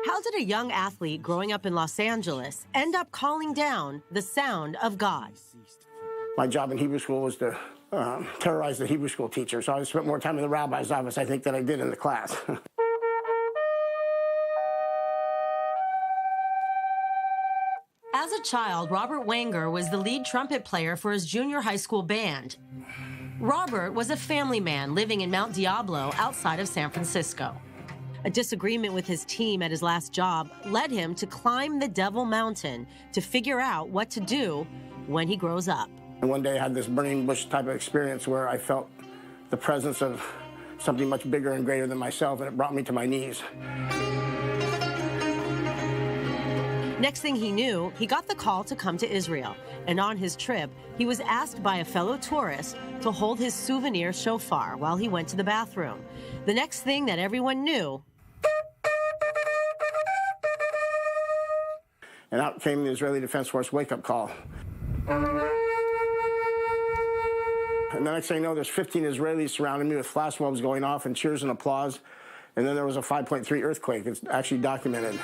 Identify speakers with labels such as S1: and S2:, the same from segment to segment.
S1: How did a young athlete growing up in Los Angeles end up calling down the sound of God?
S2: My job in Hebrew school was to terrorize the Hebrew school teacher, so I spent more time in the rabbi's office, I think, than I did in the class.
S1: As a child, Robert Weinger was the lead trumpet player for his junior high school band. Robert was a family man living in Mount Diablo outside of San Francisco. A disagreement with his team at his last job led him to climb the Devil Mountain to figure out what to do when he grows up.
S2: And one day I had this burning bush type of experience where I felt the presence of something much bigger and greater than myself, and it brought me to my knees.
S1: Next thing he knew, he got the call to come to Israel. And on his trip, he was asked by a fellow tourist to hold his souvenir shofar while he went to the bathroom. The next thing that everyone knew,
S2: and out came the Israeli Defense Force wake-up call. And the next thing you know, there's 15 Israelis surrounding me with flash bulbs going off and cheers and applause. And then there was a 5.3 earthquake. It's actually documented.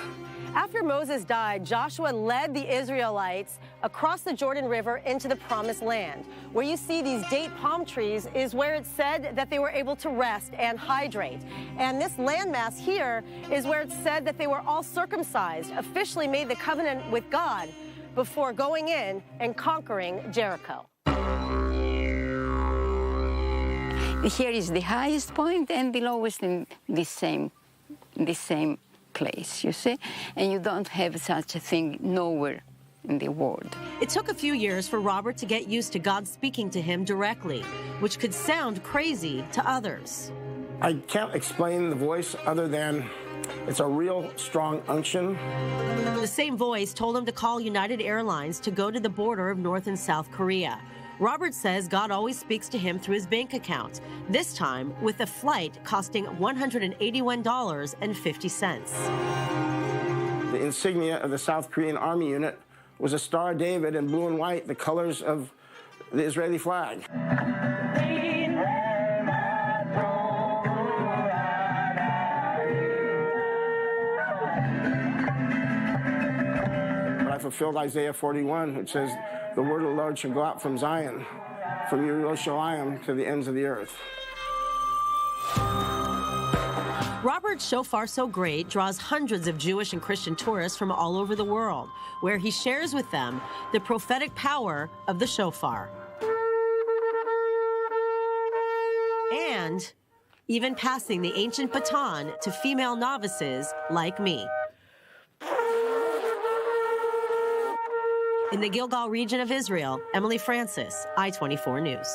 S3: After Moses died, Joshua led the Israelites across the Jordan River into the Promised Land. Where you see these date palm trees is where it said that they were able to rest and hydrate. And this landmass here is where it said that they were all circumcised, officially made the covenant with God before going in and conquering Jericho.
S4: Here is the highest point and the lowest in the same place, you see? And you don't have such a thing nowhere in the world.
S1: It took a few years for Robert to get used to God speaking to him directly, which could sound crazy to others.
S2: I can't explain the voice other than it's a real strong unction.
S1: The same voice told him to call United Airlines to go to the border of North and South Korea. Robert says God always speaks to him through his bank account, this time with a flight costing $181.50.
S2: The insignia of the South Korean Army unit was a Star of David in blue and white, the colors of the Israeli flag. But I fulfilled Isaiah 41, which says, the word of the Lord shall go out from Zion, from Yerushalayim to the ends of the earth.
S1: Robert's Shofar So Great draws hundreds of Jewish and Christian tourists from all over the world, where he shares with them the prophetic power of the shofar. And even passing the ancient baton to female novices like me. In the Gilgal region of Israel, Emily Francis, I-24 News.